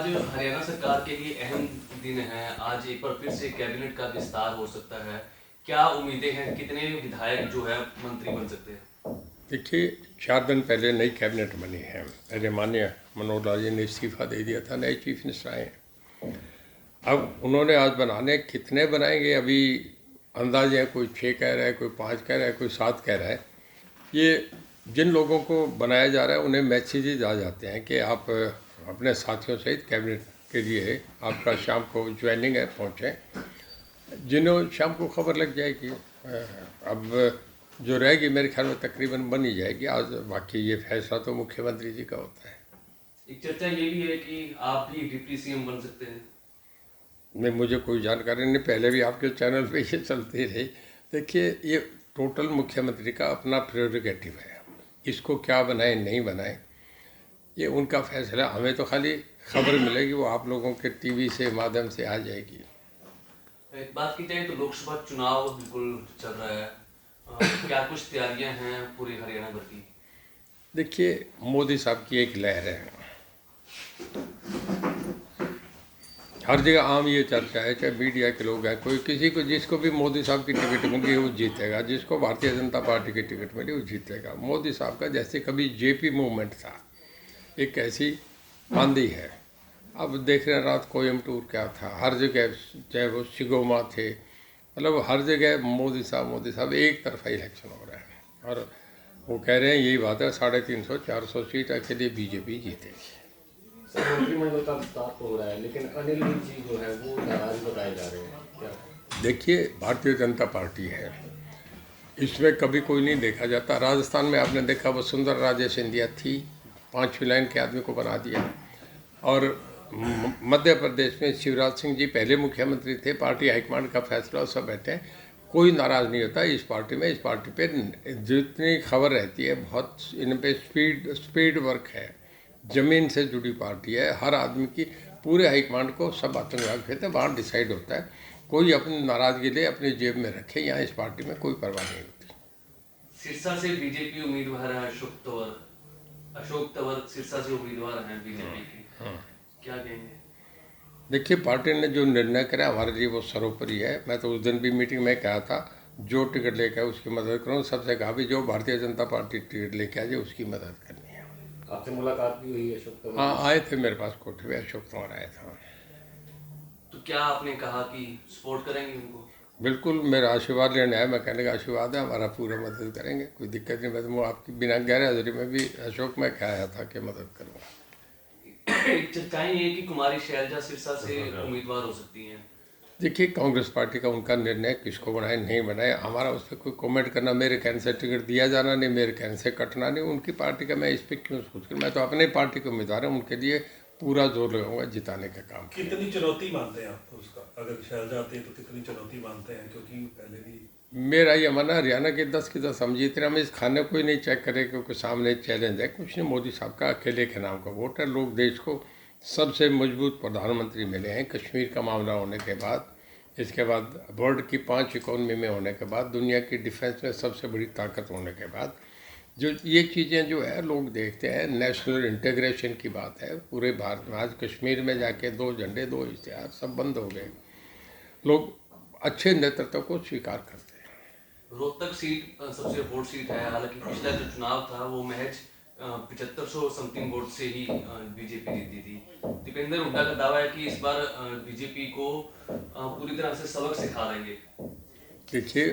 आज हरियाणा सरकार के लिए अहम दिन है। आज एक बार फिर से कैबिनेट का विस्तार हो सकता है। क्या उम्मीदें हैं, कितने विधायक जो है मंत्री बन सकते हैं? देखिए, 4 दिन पहले नई कैबिनेट बनी है। मेरे माननीय मनोहर लाल जी ने इस्तीफा दे दिया था, नए चीफ मिनिस्टर आए हैं। अब उन्होंने आज बनाने, कितने बनाएंगे अभी अंदाजे हैं। कोई 6 कह रहा है, कोई 5 कह रहा है, कोई 7 कह रहा है। ये जिन लोगों को बनाया जा रहा है उन्हें मैसेजेज आ जाते हैं कि आप अपने साथियों सहित कैबिनेट के लिए आपका शाम को ज्वाइनिंग है, पहुँचें। जिन्हों शाम को खबर लग जाएगी। अब जो रहेगी मेरे ख्याल में तकरीबन बन ही जाएगी आज। बाकी ये फैसला तो मुख्यमंत्री जी का होता है। एक चर्चा ये भी है कि आप भी डिप्टी सीएम बन सकते हैं। नहीं, मुझे कोई जानकारी नहीं, पहले भी आपके चैनल पे ये चलती रही। देखिए, ये टोटल मुख्यमंत्री का अपना प्रेरोगेटिव है। इसको क्या बनाए नहीं बनाए ये उनका फैसला। हमें तो खाली खबर मिलेगी, वो आप लोगों के टीवी से माध्यम से आ जाएगी। एक बात की जाए तो लोकसभा चुनाव बिल्कुल चल रहा है। क्या कुछ तैयारियां हैं पूरे हरियाणा भर की? देखिए, मोदी साहब की एक लहर है। हर जगह आम ये चर्चा है, चाहे मीडिया के लोग हैं, कोई किसी को, जिसको भी मोदी साहब की टिकट मिली वो जीतेगा, जिसको भारतीय जनता पार्टी की टिकट मिली वो जीतेगा। मोदी साहब का जैसे कभी जेपी मूवमेंट था, एक ऐसी आंधी है। अब देख रहे हैं रात कोयम्बटूर क्या था, हर जगह, चाहे वो सिगोमा थे, मतलब हर जगह मोदी साहब, एक तरफा इलेक्शन हो रहा है। और वो कह रहे हैं, यही बात है, 350-400 सीट के लिए बीजेपी जीतेगी। मंत्रिमंडल का विस्तार तो हो रहा है, लेकिन अनिल विज जी जो है वो नाराज बताए जा रहे हैं। क्या? देखिए, भारतीय जनता पार्टी है, इसमें कभी कोई नहीं देखा जाता। राजस्थान में आपने देखा, वसुंधरा राजे सिंधिया थी, 5वीं लाइन के आदमी को बना दिया। और मध्य प्रदेश में शिवराज सिंह जी पहले मुख्यमंत्री थे, पार्टी हाईकमांड का फैसला, सब बैठे हैं, कोई नाराज़ नहीं होता इस पार्टी में। इस पार्टी पे जितनी खबर रहती है, बहुत इन पे स्पीड वर्क है। ज़मीन से जुड़ी पार्टी है, हर आदमी की, पूरे हाईकमांड को सब आतंकवाद कहते हैं, वहाँ डिसाइड होता है। कोई अपनी नाराज़गी ले अपनी जेब में रखे, यहाँ इस पार्टी में कोई परवाह नहीं होती। सिरसा से बीजेपी उम्मीदवार है अशोक तंवर सिरसा से उम्मीदवार हैं बीजेपी के। क्या कहेंगे? देखिए, पार्टी ने जो निर्णय करा हमारे लिए वो सर्वोपरि है। मैं तो उस दिन भी मीटिंग में कहा था, जो टिकट लेकर उसकी मदद करूँ। सबसे कहा भी जो भारतीय जनता पार्टी टिकट लेके आ जाए उसकी मदद करनी है। आपसे मुलाकात भी हुई अशोक तंवर? हाँ, आए थे मेरे पास कोठे पे, अशोक तंवर आए थे। तो क्या आपने कहा कि सपोर्ट करेंगे उनको? बिल्कुल, मेरा आशीर्वाद लेने आए। मैं कहने का आशीर्वाद है, हमारा पूरा मदद करेंगे, कोई दिक्कत नहीं। मैं तो आपकी बिना गैर हाजिरी में भी अशोक में कहा था कि मदद करूँगा। चर्चाएं ये कि कुमारी शैलजा सिरसा से उम्मीदवार हो सकती हैं। देखिए, कांग्रेस पार्टी का उनका निर्णय, किसको बनाए नहीं बनाए, हमारा उस पर कोई कमेंट करना, मेरे कहने से टिकट दिया जाना नहीं, मेरे कहने से कटना नहीं। उनकी पार्टी का मैं इस पर क्यों सोच कर, मैं तो अपने पार्टी के उम्मीदवार हूँ, उनके लिए पूरा जोर लगाऊंगा जिताने का काम। कितनी चुनौती मानते हैं आप उसका, अगर शैलजा आते हैं तो कितनी चुनौती मानते हैं? क्योंकि पहले भी मेरा ये मानना, हरियाणा के 10 की 10 हम जीत रहे हैं। हम इस खाने को ही नहीं चेक करें क्योंकि सामने चैलेंज है कुछ नहीं। मोदी साहब का अकेले के नाम का वोट है। लोग देश को सबसे मजबूत प्रधानमंत्री मिले हैं कश्मीर का मामला होने के बाद, इसके बाद वर्ल्ड की 5 इकोनॉमी में होने के बाद, दुनिया की डिफेंस में सबसे बड़ी ताकत होने के बाद, जो ये चीज़ें जो है लोग देखते हैं, नेशनल इंटीग्रेशन की बात है पूरे भारत में। आज कश्मीर में जाके 2 झंडे 2 इश्तिहार सब बंद हो गए। लोग अच्छे नेतृत्व को स्वीकार करते हैं। रोहतक सीट सबसे वोट सीट है। हालांकि पिछला जो चुनाव था वो महज 7500 समथिंग वोट से ही बीजेपी जीती थी। दीपेंद्र हुड्डा का दावा है कि इस बार बीजेपी को पूरी तरह से सबक सिखा देंगे। देखिए,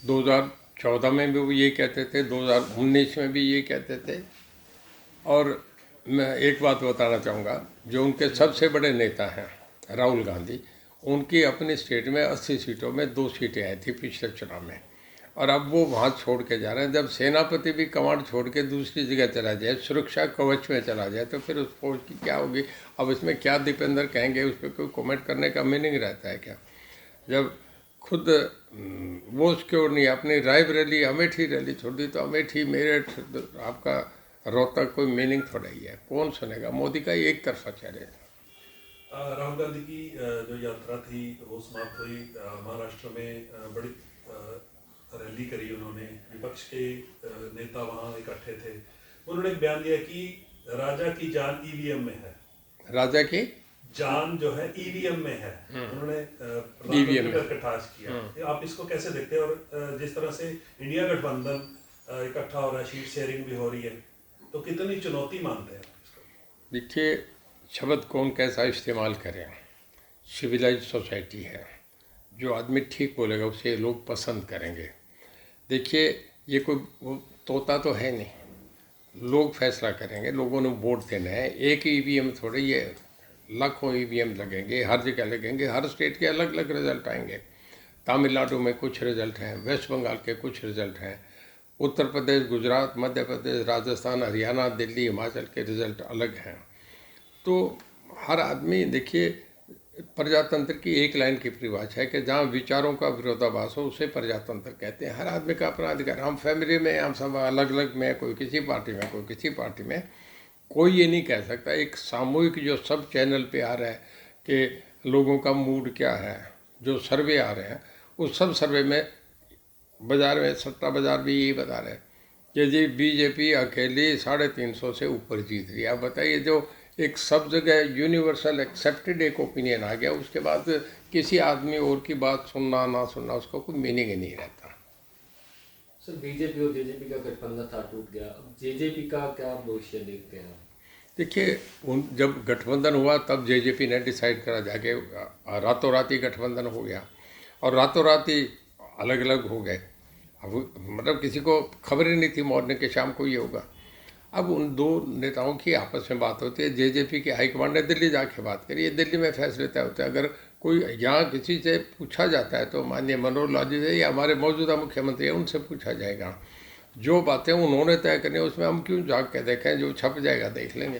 2014 में भी वो ये कहते थे, 2019 में भी ये कहते थे। और मैं एक बात बताना चाहूँगा, जो उनके सबसे बड़े नेता हैं राहुल गांधी, उनकी अपनी स्टेट में 80 सीटों में 2 सीटें आई थी पिछले चुनाव में, और अब वो वहाँ छोड़ के जा रहे हैं। जब सेनापति भी कमांड छोड़ के दूसरी जगह चला जाए, सुरक्षा कवच में चला जाए, तो फिर उस फौज की क्या होगी? अब इसमें क्या दीपेंद्र कहेंगे, उस पर कोई कमेंट करने का मीनिंग रहता है क्या? जब खुद वो सिक्योर नहीं, अपनी रायबरेली अमेठी रैली छोड़ दी, तो अमेठी मेरठ आपका रोहतक कोई मीनिंग थोड़ा ही है। कौन सुनेगा? मोदी का एक तरफा चैलेंज। राहुल गांधी की जो यात्रा थी वो समाप्त हुई। महाराष्ट्र में बड़ी रैली करी उन्होंने, विपक्ष के नेता वहाँ इकट्ठे थे। उन्होंने एक बयान दिया कि राजा की जान ईवीएम में है। राजा की जान जो है ईवीएम में है, उन्होंने EVM में। कटाश किया। ये आप इसको कैसे देखते हैं? और जिस तरह से इंडिया गठबंधन इकट्ठा हो रहा है, सीट शेयरिंग भी हो रही है, तो कितनी चुनौती मानते हैं आप इसको? देखिए, शब्द कौन कैसा इस्तेमाल करे, सिविलाइज सोसाइटी है, जो आदमी ठीक बोलेगा उसे लोग पसंद करेंगे। देखिए, ये कोई वो तोता तो है नहीं, लोग फैसला करेंगे, लोगों ने वोट देना है। एक ईवीएम थोड़े, ये लाखों ईवीएम लगेंगे, हर जगह लगेंगे, हर स्टेट के अलग अलग रिजल्ट आएंगे। तमिलनाडु में कुछ रिजल्ट हैं, वेस्ट बंगाल के कुछ रिजल्ट हैं, उत्तर प्रदेश, गुजरात, मध्य प्रदेश, राजस्थान, हरियाणा, दिल्ली, हिमाचल के रिजल्ट अलग हैं। तो हर आदमी, देखिए, प्रजातंत्र की एक लाइन की परिभाषा है कि जहाँ विचारों का विरोधाभास हो उसे प्रजातंत्र कहते हैं। हर आदमी का अपना अधिकार। हम फैमिली में, हम सब अलग अलग में, कोई किसी पार्टी में, कोई किसी पार्टी में, कोई ये नहीं कह सकता। एक सामूहिक जो सब चैनल पे आ रहा है कि लोगों का मूड क्या है, जो सर्वे आ रहे हैं, उस सब सर्वे में बाजार में, सट्टा बाजार भी यही बता रहे हैं कि जी बीजेपी अकेली 350 से ऊपर जीत रही है। आप बताइए, जो एक सब जगह यूनिवर्सल एक्सेप्टेड एक ओपिनियन आ गया, उसके बाद किसी आदमी और की बात सुनना ना सुनना उसका कोई मीनिंग ही नहीं रहता। सर, बीजेपी और जेजेपी का गठबंधन था, टूट गया। अब जेजेपी का क्या भविष्य देखते हैं? देखिए, जब गठबंधन हुआ तब जेजेपी ने डिसाइड करा, जाके रातों रात ही गठबंधन हो गया और रातों रात ही अलग अलग हो गए। अब मतलब किसी को खबर ही नहीं थी मॉर्निंग के शाम को ये होगा। अब उन दो नेताओं की आपस में बात होती है। जेजेपी के हाईकमांड ने दिल्ली जाके बात करी, दिल्ली में फैसले तय होते हैं। अगर कोई यहाँ किसी से पूछा जाता है तो माननीय मनोहर लाल जी से या हमारे मौजूदा मुख्यमंत्री हैं उनसे पूछा जाएगा। जो बातें उन्होंने तय करनी, उसमें हम क्यों जाग के देखें, जो छप जाएगा देख लेंगे।